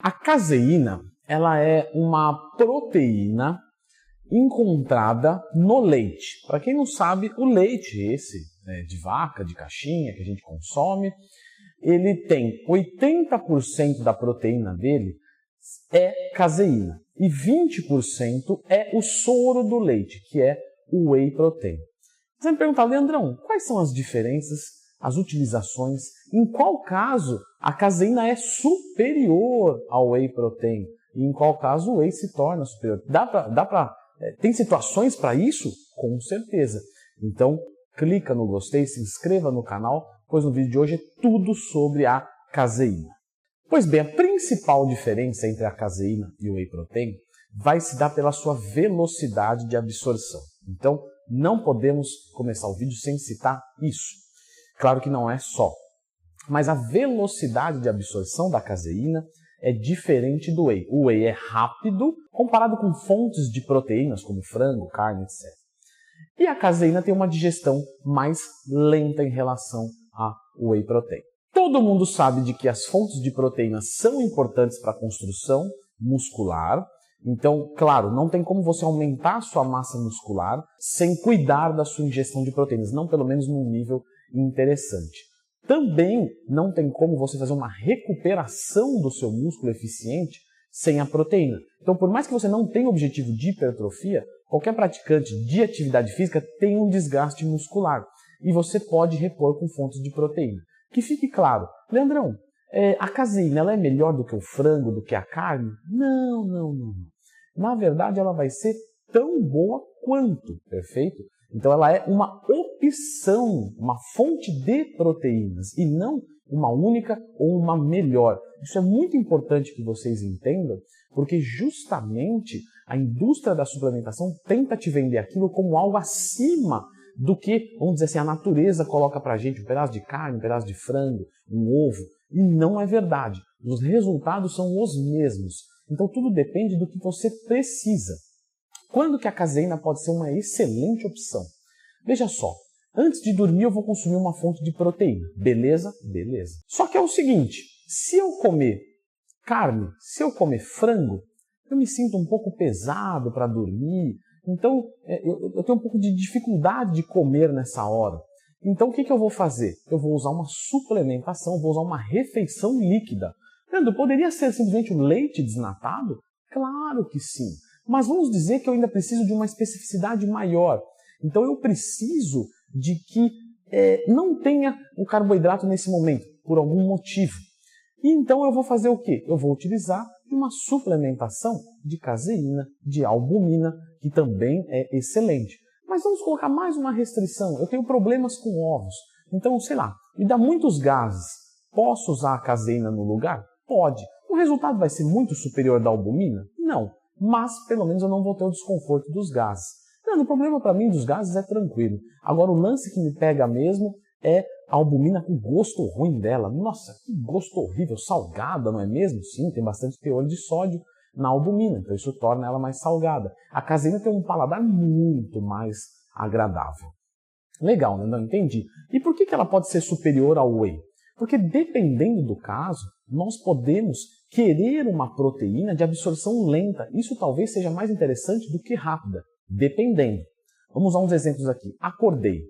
A caseína, ela é uma proteína encontrada no leite. Para quem não sabe, o leite esse, de vaca, de caixinha, que a gente consome, ele tem 80% da proteína dele é caseína e 20% é o soro do leite, que é o whey protein. Você vai me perguntar, Leandrão, quais são as diferenças, as utilizações, em qual caso a caseína é superior ao whey protein e em qual caso o whey se torna superior? Tem situações para isso? Com certeza. Então, clica no gostei, se inscreva no canal, pois no vídeo de hoje é tudo sobre a caseína. Pois bem, a principal diferença entre a caseína e o whey protein vai se dar pela sua velocidade de absorção. Então, não podemos começar o vídeo sem citar isso. Claro que não é só, mas a velocidade de absorção da caseína é diferente do whey. O whey é rápido comparado com fontes de proteínas como frango, carne, etc. E a caseína tem uma digestão mais lenta em relação ao whey protein. Todo mundo sabe de que as fontes de proteínas são importantes para a construção muscular. Então, claro, não tem como você aumentar a sua massa muscular sem cuidar da sua ingestão de proteínas, não pelo menos num nível interessante. Também não tem como você fazer uma recuperação do seu músculo eficiente sem a proteína. Então, por mais que você não tenha objetivo de hipertrofia, qualquer praticante de atividade física tem um desgaste muscular e você pode repor com fontes de proteína. Que fique claro, Leandrão, a caseína ela é melhor do que o frango, do que a carne? Não. Na verdade, ela vai ser tão boa quanto, perfeito? Então, ela é uma opção, uma fonte de proteínas e não uma única ou uma melhor. Isso é muito importante que vocês entendam, porque justamente a indústria da suplementação tenta te vender aquilo como algo acima do que, vamos dizer assim, a natureza coloca pra gente um pedaço de carne, um pedaço de frango, um ovo. E não é verdade. Os resultados são os mesmos. Então tudo depende do que você precisa. Quando que a caseína pode ser uma excelente opção? Veja só, antes de dormir eu vou consumir uma fonte de proteína. Beleza? Beleza. Só que é o seguinte, se eu comer carne, se eu comer frango, eu me sinto um pouco pesado para dormir. Então, eu tenho um pouco de dificuldade de comer nessa hora. Então, o que eu vou fazer? Eu vou usar uma suplementação, vou usar uma refeição líquida. Leandro, poderia ser simplesmente o leite desnatado? Claro que sim. Mas vamos dizer que eu ainda preciso de uma especificidade maior. Então, eu preciso de que não tenha o carboidrato nesse momento, por algum motivo. E então, eu vou fazer o quê? Eu vou utilizar uma suplementação de caseína, de albumina, que também é excelente. Mas vamos colocar mais uma restrição. Eu tenho problemas com ovos. Então, sei lá, me dá muitos gases. Posso usar a caseína no lugar? Pode. O resultado vai ser muito superior da albumina? Não. Mas, pelo menos, eu não vou ter o desconforto dos gases. Não, o problema para mim dos gases é tranquilo. Agora, o lance que me pega mesmo é a albumina com gosto ruim dela. Nossa, que gosto horrível, salgada, não é mesmo? Sim, tem bastante teor de sódio na albumina, então isso torna ela mais salgada. A caseína tem um paladar muito mais agradável. Legal, né? Não entendi. E por que ela pode ser superior ao whey? Porque dependendo do caso, nós podemos querer uma proteína de absorção lenta. Isso talvez seja mais interessante do que rápida, dependendo. Vamos usar uns exemplos aqui. Acordei.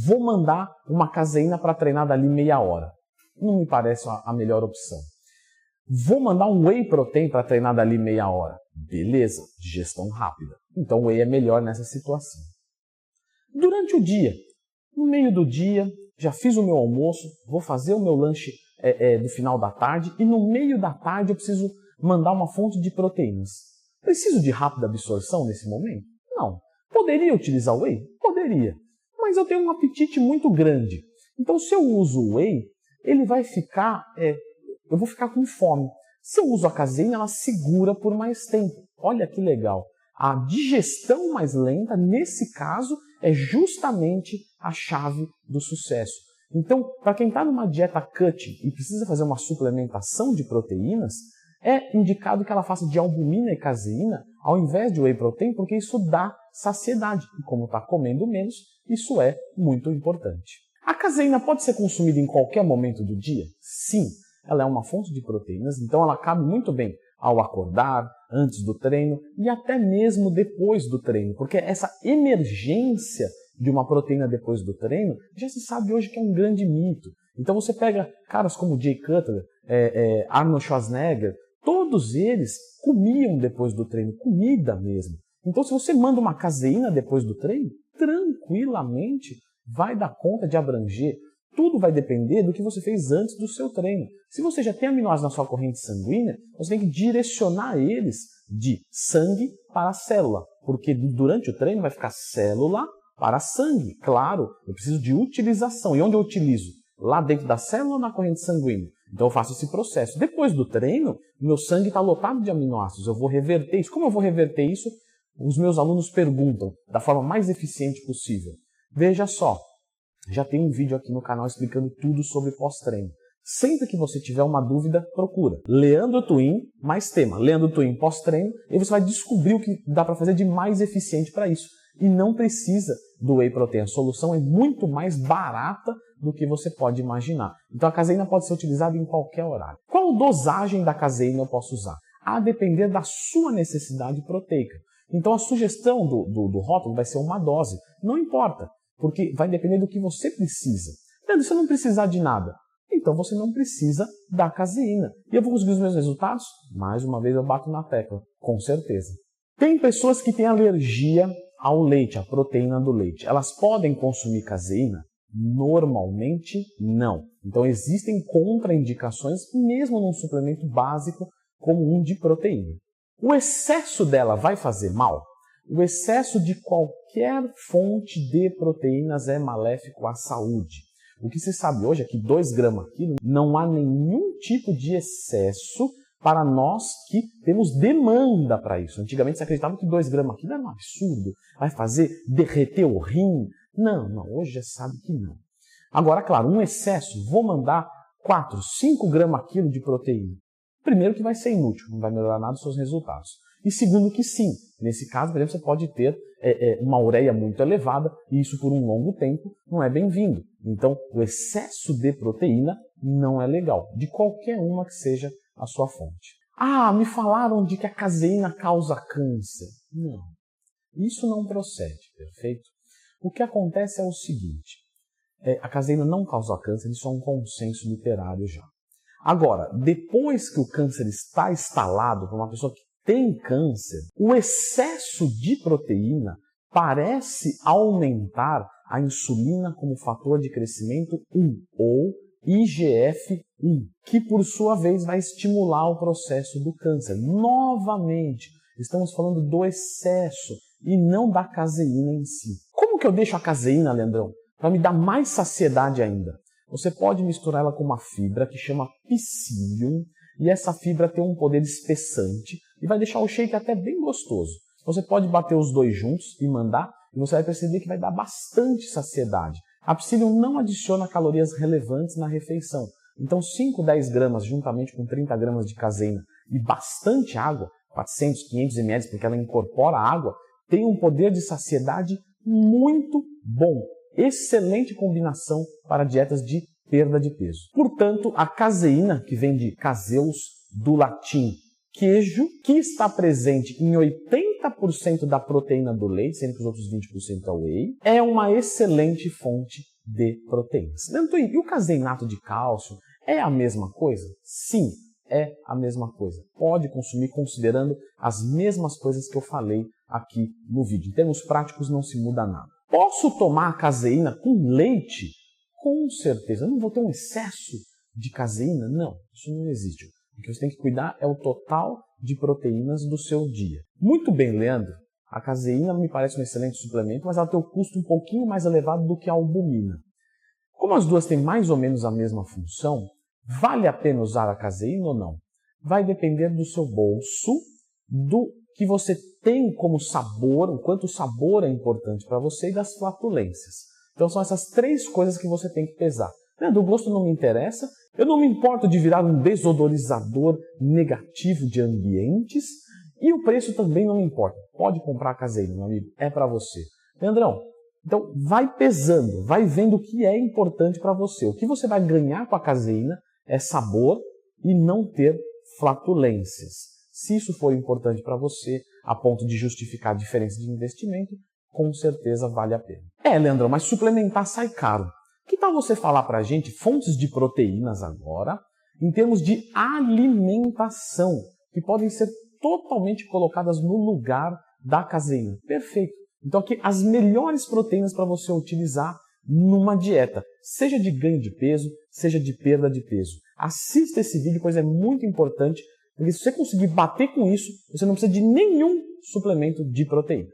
Vou mandar uma caseína para treinar dali meia hora. Não me parece a melhor opção. Vou mandar um whey protein para treinar dali meia hora. Beleza, digestão rápida. Então o whey é melhor nessa situação. Durante o dia, no meio do dia, já fiz o meu almoço, vou fazer o meu lanche do final da tarde e no meio da tarde eu preciso mandar uma fonte de proteínas. Preciso de rápida absorção nesse momento? Não. Poderia utilizar o whey? Poderia. Mas eu tenho um apetite muito grande. Então se eu uso o whey, ele vai ficar... eu vou ficar com fome. Se eu uso a caseína, ela segura por mais tempo. Olha que legal. A digestão mais lenta, nesse caso, é justamente a chave do sucesso. Então, para quem está numa dieta cut e precisa fazer uma suplementação de proteínas, é indicado que ela faça de albumina e caseína ao invés de whey protein, porque isso dá saciedade. E como está comendo menos, isso é muito importante. A caseína pode ser consumida em qualquer momento do dia? Sim. ela é uma fonte de proteínas, então ela cabe muito bem ao acordar, antes do treino e até mesmo depois do treino, porque essa emergência de uma proteína depois do treino já se sabe hoje que é um grande mito. Então você pega caras como Jay Cutler, Arnold Schwarzenegger, todos eles comiam depois do treino, comida mesmo. Então se você manda uma caseína depois do treino, tranquilamente vai dar conta de abranger. Tudo vai depender do que você fez antes do seu treino. Se você já tem aminoácidos na sua corrente sanguínea, você tem que direcionar eles de sangue para célula, porque durante o treino vai ficar célula para sangue. Claro, eu preciso de utilização. E onde eu utilizo? Lá dentro da célula ou na corrente sanguínea? Então eu faço esse processo. Depois do treino, meu sangue está lotado de aminoácidos. Eu vou reverter isso. Como eu vou reverter isso? Os meus alunos perguntam da forma mais eficiente possível. Veja só, já tem um vídeo aqui no canal explicando tudo sobre pós-treino. Sempre que você tiver uma dúvida, procura Leandro Twin, mais tema, Leandro Twin pós-treino, e você vai descobrir o que dá para fazer de mais eficiente para isso. E não precisa do whey protein. A solução é muito mais barata do que você pode imaginar. Então a caseína pode ser utilizada em qualquer horário. Qual dosagem da caseína eu posso usar? A depender da sua necessidade proteica. Então a sugestão do rótulo vai ser uma dose. Não importa, porque vai depender do que você precisa. Leandro, se eu não precisar de nada, então você não precisa da caseína. E eu vou conseguir os meus resultados? Mais uma vez eu bato na tecla, com certeza. Tem pessoas que têm alergia ao leite, à proteína do leite. Elas podem consumir caseína? Normalmente não. Então existem contraindicações mesmo num suplemento básico como um de proteína. O excesso dela vai fazer mal? O excesso de qualquer fonte de proteínas é maléfico à saúde. O que se sabe hoje é que 2 gramas quilo não há nenhum tipo de excesso para nós que temos demanda para isso. Antigamente se acreditava que 2 gramas quilo era um absurdo, vai fazer derreter o rim. Não, hoje já sabe que não. Agora, claro, um excesso, vou mandar 4, 5 gramas quilo de proteína. Primeiro que vai ser inútil, não vai melhorar nada os seus resultados. E segundo que sim, nesse caso, por exemplo, você pode ter uma ureia muito elevada e isso por um longo tempo não é bem-vindo. Então, o excesso de proteína não é legal, de qualquer uma que seja a sua fonte. Ah, me falaram de que a caseína causa câncer. Não, isso não procede, perfeito? O que acontece é o seguinte, a caseína não causa câncer, isso é um consenso literário já. Agora, depois que o câncer está instalado para uma pessoa que tem câncer, o excesso de proteína parece aumentar a insulina como fator de crescimento 1, ou IGF-1, que por sua vez vai estimular o processo do câncer. Novamente, estamos falando do excesso e não da caseína em si. Como que eu deixo a caseína, Leandrão, para me dar mais saciedade ainda? Você pode misturar ela com uma fibra que chama psyllium, e essa fibra tem um poder espessante e vai deixar o shake até bem gostoso. Você pode bater os dois juntos e mandar, e você vai perceber que vai dar bastante saciedade. A psyllium não adiciona calorias relevantes na refeição. Então 5, 10 gramas juntamente com 30 gramas de caseína e bastante água, 400, 500 ml, porque ela incorpora água, tem um poder de saciedade muito bom. Excelente combinação para dietas de perda de peso. Portanto, a caseína, que vem de caseus, do latim queijo, que está presente em 80% da proteína do leite, sendo que os outros 20% é whey, é uma excelente fonte de proteínas. E o caseinato de cálcio é a mesma coisa? Sim, é a mesma coisa. Pode consumir considerando as mesmas coisas que eu falei aqui no vídeo. Em termos práticos, não se muda nada. Posso tomar a caseína com leite? Com certeza. Eu não vou ter um excesso de caseína? Não, isso não existe. O que você tem que cuidar é o total de proteínas do seu dia. Muito bem, Leandro. A caseína me parece um excelente suplemento, mas ela tem um custo um pouquinho mais elevado do que a albumina. Como as duas têm mais ou menos a mesma função, vale a pena usar a caseína ou não? Vai depender do seu bolso, do que você tem como sabor, o quanto o sabor é importante para você e das flatulências. Então são essas 3 coisas que você tem que pesar. Leandro, o gosto não me interessa, eu não me importo de virar um desodorizador negativo de ambientes e o preço também não me importa. Pode comprar a caseína, meu amigo, é para você. Leandrão, então vai pesando, vai vendo o que é importante para você. O que você vai ganhar com a caseína é sabor e não ter flatulências. Se isso for importante para você, a ponto de justificar a diferença de investimento, com certeza vale a pena. Leandrão, mas suplementar sai caro. Que tal você falar para a gente fontes de proteínas agora, em termos de alimentação, que podem ser totalmente colocadas no lugar da caseína? Perfeito. Então aqui as melhores proteínas para você utilizar numa dieta, seja de ganho de peso, seja de perda de peso. Assista esse vídeo, pois é muito importante, porque se você conseguir bater com isso, você não precisa de nenhum suplemento de proteína.